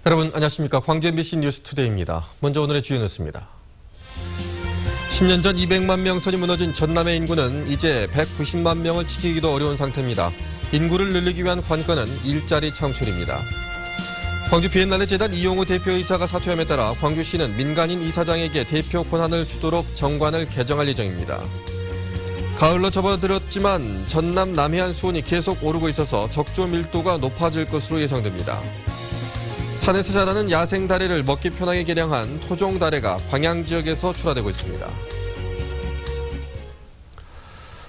여러분 안녕하십니까. 광주 MBC 뉴스투데이입니다. 먼저 오늘의 주요 뉴스입니다. 10년 전 200만 명 선이 무너진 전남의 인구는 이제 190만 명을 지키기도 어려운 상태입니다. 인구를 늘리기 위한 관건은 일자리 창출입니다. 광주 비엔날레 재단 이용우 대표이사가 사퇴함에 따라 광주시는 민간인 이사장에게 대표 권한을 주도록 정관을 개정할 예정입니다. 가을로 접어들었지만 전남 남해안 수온이 계속 오르고 있어서 적조 밀도가 높아질 것으로 예상됩니다. 산에서 자라는 야생 다래를 먹기 편하게 개량한 토종 다래가 광양 지역에서 출하되고 있습니다.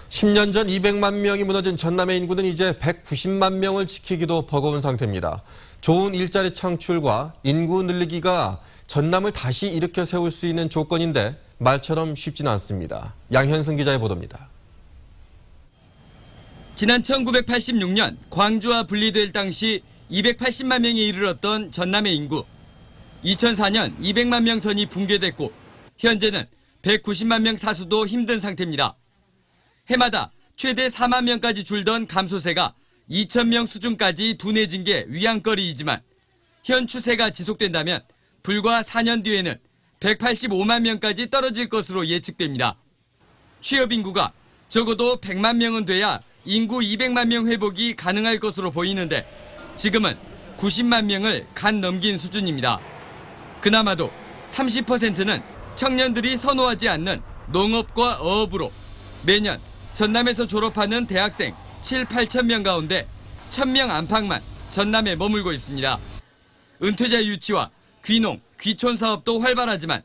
10년 전 200만 명이 무너진 전남의 인구는 이제 190만 명을 지키기도 버거운 상태입니다. 좋은 일자리 창출과 인구 늘리기가 전남을 다시 일으켜 세울 수 있는 조건인데 말처럼 쉽지는 않습니다. 양현승 기자의 보도입니다. 지난 1986년 광주와 분리될 당시 280만 명에 이르렀던 전남의 인구. 2004년 200만 명 선이 붕괴됐고 현재는 190만 명 사수도 힘든 상태입니다. 해마다 최대 4만 명까지 줄던 감소세가 2,000명 수준까지 둔해진 게 위안거리이지만 현 추세가 지속된다면 불과 4년 뒤에는 185만 명까지 떨어질 것으로 예측됩니다. 취업 인구가 적어도 100만 명은 돼야 인구 200만 명 회복이 가능할 것으로 보이는데 지금은 90만 명을 간 넘긴 수준입니다. 그나마도 30%는 청년들이 선호하지 않는 농업과 어업으로 매년 전남에서 졸업하는 대학생 7, 8천 명 가운데 1,000명 안팎만 전남에 머물고 있습니다. 은퇴자 유치와 귀농, 귀촌 사업도 활발하지만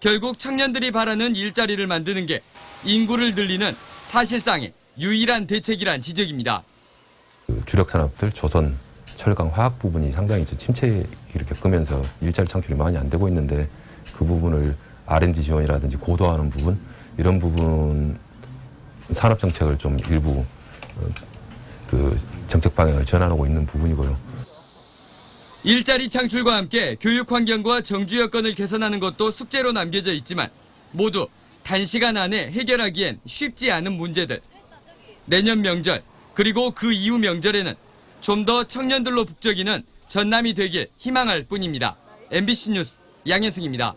결국 청년들이 바라는 일자리를 만드는 게 인구를 늘리는 사실상의 유일한 대책이란 지적입니다. 주력 산업들 조선, 철강, 화학 부분이 상당히 침체기를 겪으면서 일자리 창출이 많이 안 되고 있는데 그 부분을 R&D 지원이라든지 고도화하는 부분, 이런 부분 산업 정책을 좀 일부 그 정책 방향을 전환하고 있는 부분이고요. 일자리 창출과 함께 교육 환경과 정주 여건을 개선하는 것도 숙제로 남겨져 있지만 모두 단시간 안에 해결하기엔 쉽지 않은 문제들. 내년 명절 그리고 그 이후 명절에는 좀 더 청년들로 북적이는 전남이 되길 희망할 뿐입니다. MBC 뉴스 양현승입니다.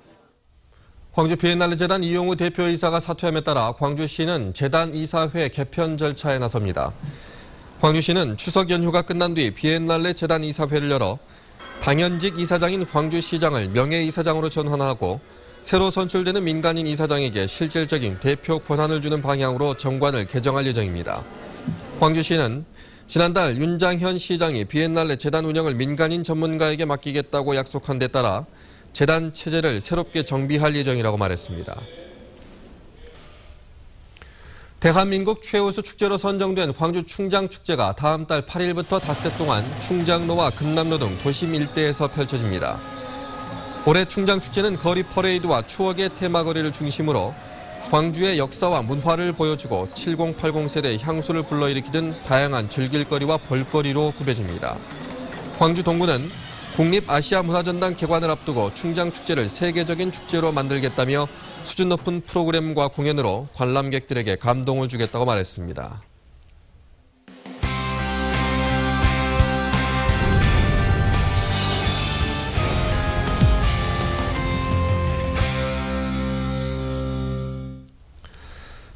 광주 비엔날레 재단 이용우 대표이사가 사퇴함에 따라 광주시는 재단 이사회 개편 절차에 나섭니다. 광주시는 추석 연휴가 끝난 뒤 비엔날레 재단 이사회를 열어 당연직 이사장인 광주시장을 명예이사장으로 전환하고 새로 선출되는 민간인 이사장에게 실질적인 대표 권한을 주는 방향으로 정관을 개정할 예정입니다. 광주시는 지난달 윤장현 시장이 비엔날레 재단 운영을 민간인 전문가에게 맡기겠다고 약속한 데 따라 재단 체제를 새롭게 정비할 예정이라고 말했습니다. 대한민국 최우수 축제로 선정된 광주 충장축제가 다음 달 8일부터 닷새 동안 충장로와 금남로 등 도심 일대에서 펼쳐집니다. 올해 충장축제는 거리 퍼레이드와 추억의 테마거리를 중심으로 광주의 역사와 문화를 보여주고 7080 세대의 향수를 불러일으키던 다양한 즐길거리와 볼거리로 구벼집니다. 광주 동구는 국립아시아문화전당 개관을 앞두고 충장축제를 세계적인 축제로 만들겠다며 수준 높은 프로그램과 공연으로 관람객들에게 감동을 주겠다고 말했습니다.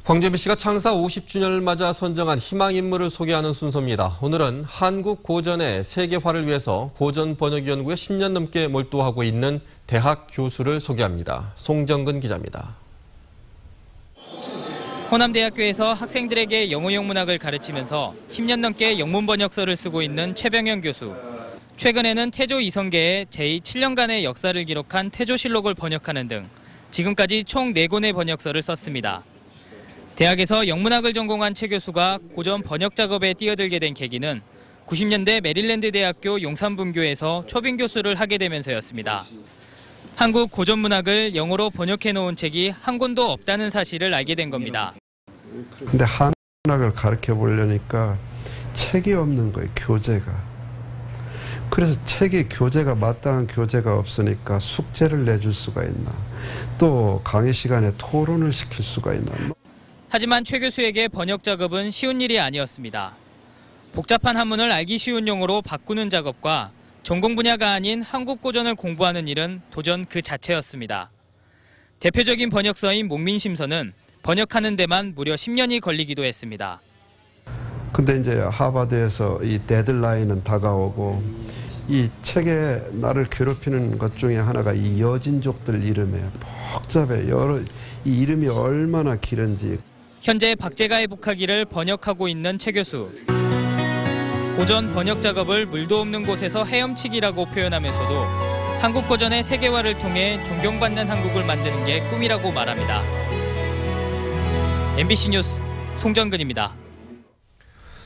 광주 MBC가 창사 50주년을 맞아 선정한 희망인물을 소개하는 순서입니다. 오늘은 한국 고전의 세계화를 위해서 고전 번역 연구에 10년 넘게 몰두하고 있는 대학 교수를 소개합니다. 송정근 기자입니다. 호남대학교에서 학생들에게 영어 영문학을 가르치면서 10년 넘게 영문 번역서를 쓰고 있는 최병현 교수. 최근에는 태조 이성계의 제7년간의 역사를 기록한 태조실록을 번역하는 등 지금까지 총 4권의 번역서를 썼습니다. 대학에서 영문학을 전공한 최 교수가 고전 번역 작업에 뛰어들게 된 계기는 90년대 메릴랜드 대학교 용산분교에서 초빙 교수를 하게 되면서였습니다. 한국 고전 문학을 영어로 번역해 놓은 책이 한 권도 없다는 사실을 알게 된 겁니다. 근데 한문학을 가르쳐 보려니까 책이 없는 거예요, 교재가. 그래서 책이 교재가 마땅한 교재가 없으니까 숙제를 내줄 수가 있나. 또 강의 시간에 토론을 시킬 수가 있나. 하지만 최 교수에게 번역 작업은 쉬운 일이 아니었습니다. 복잡한 한문을 알기 쉬운 용어로 바꾸는 작업과 전공 분야가 아닌 한국 고전을 공부하는 일은 도전 그 자체였습니다. 대표적인 번역서인 목민심서는 번역하는 데만 무려 10년이 걸리기도 했습니다. 근데 이제 하버드에서 이 데드라인은 다가오고 이 책에 나를 괴롭히는 것 중에 하나가 이 여진족들 이름이에요. 복잡해. 이 이름이 얼마나 길은지. 현재 박제가의 북하기를 번역하고 있는 최 교수. 고전 번역 작업을 물도 없는 곳에서 헤엄치기라고 표현하면서도 한국 고전의 세계화를 통해 존경받는 한국을 만드는 게 꿈이라고 말합니다. MBC 뉴스 송정근입니다.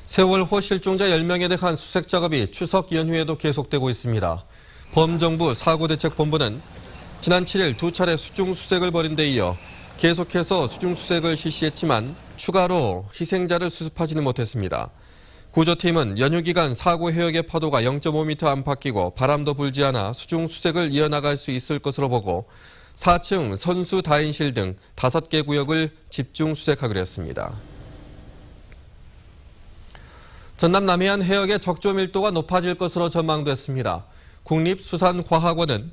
세월호 실종자 10명에 대한 수색 작업이 추석 연휴에도 계속되고 있습니다. 범정부 사고대책본부는 지난 7일 2차례 수중수색을 벌인 데 이어 계속해서 수중수색을 실시했지만 추가로 희생자를 수습하지는 못했습니다. 구조팀은 연휴 기간 사고 해역의 파도가 0.5m 안팎이고 바람도 불지 않아 수중수색을 이어나갈 수 있을 것으로 보고 4층 선수 다인실 등 5개 구역을 집중 수색하기로 했습니다. 전남 남해안 해역의 적조 밀도가 높아질 것으로 전망됐습니다. 국립수산과학원은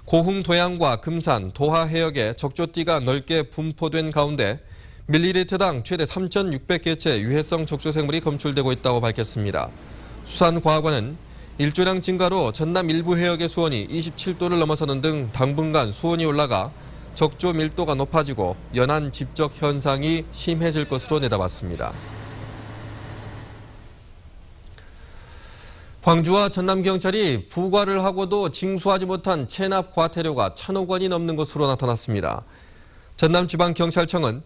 고흥 도양과 금산, 도하 해역에 적조띠가 넓게 분포된 가운데 밀리리터당 최대 3,600개체 유해성 적조생물이 검출되고 있다고 밝혔습니다. 수산과학원은 일조량 증가로 전남 일부 해역의 수온이 27도를 넘어서는 등 당분간 수온이 올라가 적조 밀도가 높아지고 연안 집적 현상이 심해질 것으로 내다봤습니다. 광주와 전남경찰이 부과를 하고도 징수하지 못한 체납 과태료가 1,000억 원이 넘는 것으로 나타났습니다. 전남지방경찰청은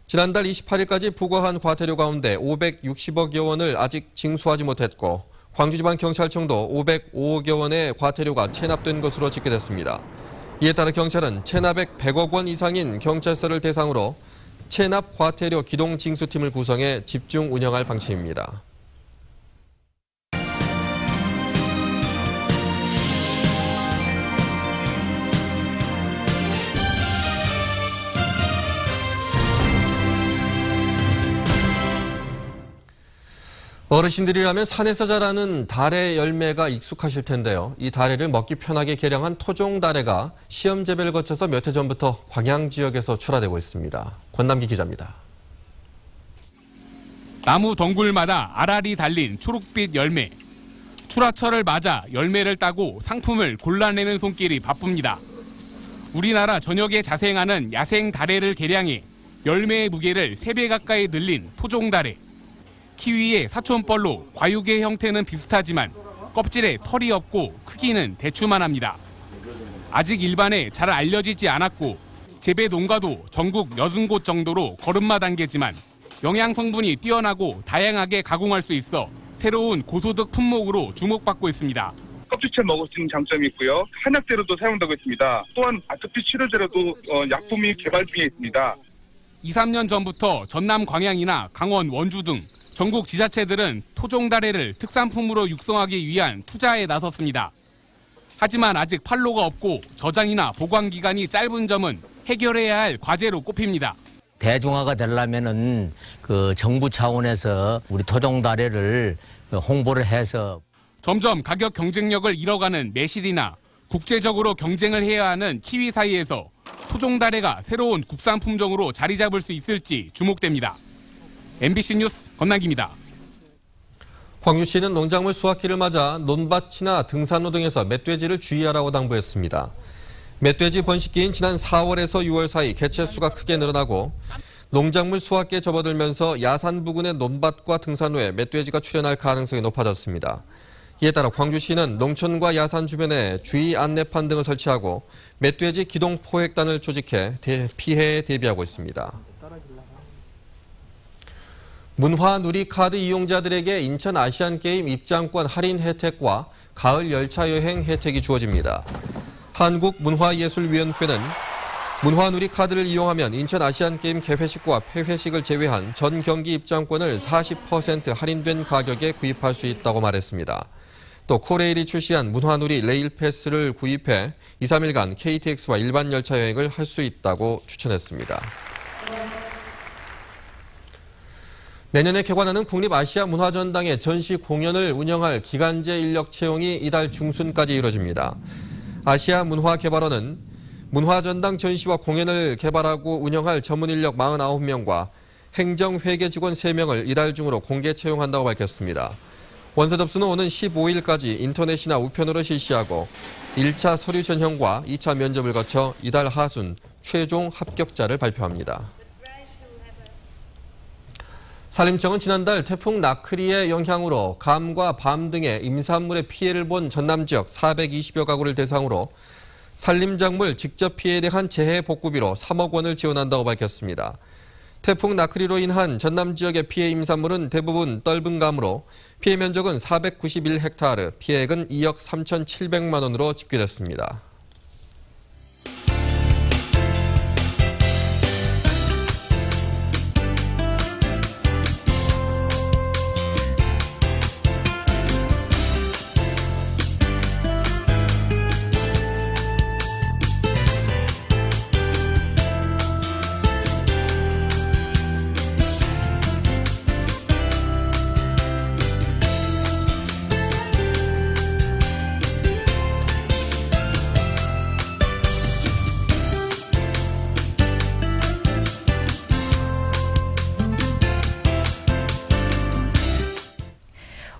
지난달 28일까지 부과한 과태료 가운데 560억여 원을 아직 징수하지 못했고 광주지방경찰청도 505억여 원의 과태료가 체납된 것으로 집계됐습니다. 이에 따라 경찰은 체납액 100억 원 이상인 경찰서를 대상으로 체납 과태료 기동 징수팀을 구성해 집중 운영할 방침입니다. 어르신들이라면 산에서 자라는 다래 열매가 익숙하실 텐데요. 이 다래를 먹기 편하게 개량한 토종 다래가 시험 재배를 거쳐서 몇 해 전부터 광양 지역에서 출하되고 있습니다. 권남기 기자입니다. 나무 덩굴마다 알알이 달린 초록빛 열매. 출하철을 맞아 열매를 따고 상품을 골라내는 손길이 바쁩니다. 우리나라 전역에 자생하는 야생 다래를 개량해 열매의 무게를 3배 가까이 늘린 토종 다래. 키위의 사촌벌로 과육의 형태는 비슷하지만 껍질에 털이 없고 크기는 대추만합니다. 아직 일반에 잘 알려지지 않았고 재배 농가도 전국 80곳 정도로 걸음마 단계지만 영양 성분이 뛰어나고 다양하게 가공할 수 있어 새로운 고소득 품목으로 주목받고 있습니다. 껍질째 먹을 수 있는 장점이 있고요. 한약재로도 사용되고 있습니다. 또한 아토피 치료제로도 약품이 개발 중에 있습니다. 2, 3년 전부터 전남 광양이나 강원 원주 등 전국 지자체들은 토종 다래를 특산품으로 육성하기 위한 투자에 나섰습니다. 하지만 아직 판로가 없고 저장이나 보관 기간이 짧은 점은 해결해야 할 과제로 꼽힙니다. 대중화가 되려면은 정부 차원에서 우리 토종 다래를 홍보를 해서 점점 가격 경쟁력을 잃어가는 매실이나 국제적으로 경쟁을 해야 하는 키위 사이에서 토종 다래가 새로운 국산 품종으로 자리 잡을 수 있을지 주목됩니다. MBC 뉴스 권남기입니다. 광주시는 농작물 수확기를 맞아 논밭이나 등산로 등에서 멧돼지를 주의하라고 당부했습니다. 멧돼지 번식기인 지난 4월에서 6월 사이 개체수가 크게 늘어나고 농작물 수확기에 접어들면서 야산 부근의 논밭과 등산로에 멧돼지가 출현할 가능성이 높아졌습니다. 이에 따라 광주시는 농촌과 야산 주변에 주의 안내판 등을 설치하고 멧돼지 기동 포획단을 조직해 피해에 대비하고 있습니다. 문화누리카드 이용자들에게 인천 아시안게임 입장권 할인 혜택과 가을 열차 여행 혜택이 주어집니다. 한국문화예술위원회는 문화누리카드를 이용하면 인천 아시안게임 개회식과 폐회식을 제외한 전 경기 입장권을 40% 할인된 가격에 구입할 수 있다고 말했습니다. 또 코레일이 출시한 문화누리 레일패스를 구입해 2, 3일간 KTX와 일반 열차 여행을 할 수 있다고 추천했습니다. 내년에 개관하는 국립아시아문화전당의 전시 공연을 운영할 기간제 인력 채용이 이달 중순까지 이루어집니다. 아시아문화개발원은 문화전당 전시와 공연을 개발하고 운영할 전문 인력 49명과 행정회계 직원 3명을 이달 중으로 공개 채용한다고 밝혔습니다. 원서 접수는 오는 15일까지 인터넷이나 우편으로 실시하고 1차 서류 전형과 2차 면접을 거쳐 이달 하순 최종 합격자를 발표합니다. 산림청은 지난달 태풍 나크리의 영향으로 감과 밤 등의 임산물의 피해를 본 전남 지역 420여 가구를 대상으로 산림작물 직접 피해에 대한 재해 복구비로 3억 원을 지원한다고 밝혔습니다. 태풍 나크리로 인한 전남 지역의 피해 임산물은 대부분 떫은 감으로 피해 면적은 491헥타르, 피해액은 2억 3,700만 원으로 집계됐습니다.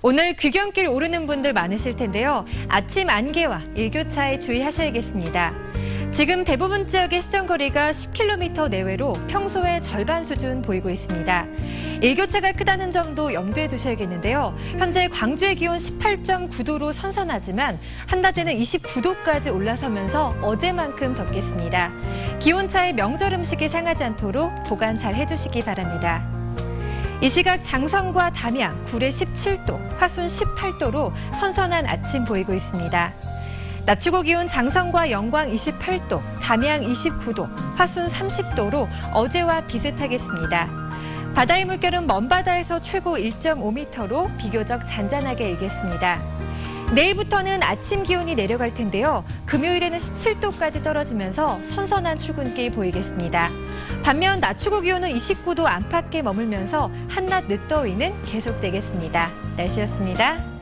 오늘 귀경길 오르는 분들 많으실 텐데요. 아침 안개와 일교차에 주의하셔야겠습니다. 지금 대부분 지역의 시정거리가 10km 내외로 평소의 절반 수준 보이고 있습니다. 일교차가 크다는 점도 염두에 두셔야겠는데요. 현재 광주의 기온 18.9도로 선선하지만 한낮에는 29도까지 올라서면서 어제만큼 덥겠습니다. 기온차에 명절 음식이 상하지 않도록 보관 잘 해주시기 바랍니다. 이 시각 장성과 담양, 구례 17도, 화순 18도로 선선한 아침 보이고 있습니다. 낮 최고 기온 장성과 영광 28도, 담양 29도, 화순 30도로 어제와 비슷하겠습니다. 바다의 물결은 먼바다에서 최고 1.5m로 비교적 잔잔하게 일겠습니다. 내일부터는 아침 기온이 내려갈 텐데요. 금요일에는 17도까지 떨어지면서 선선한 출근길 보이겠습니다. 반면 낮 최고 기온은 29도 안팎에 머물면서 한낮 늦더위는 계속되겠습니다. 날씨였습니다.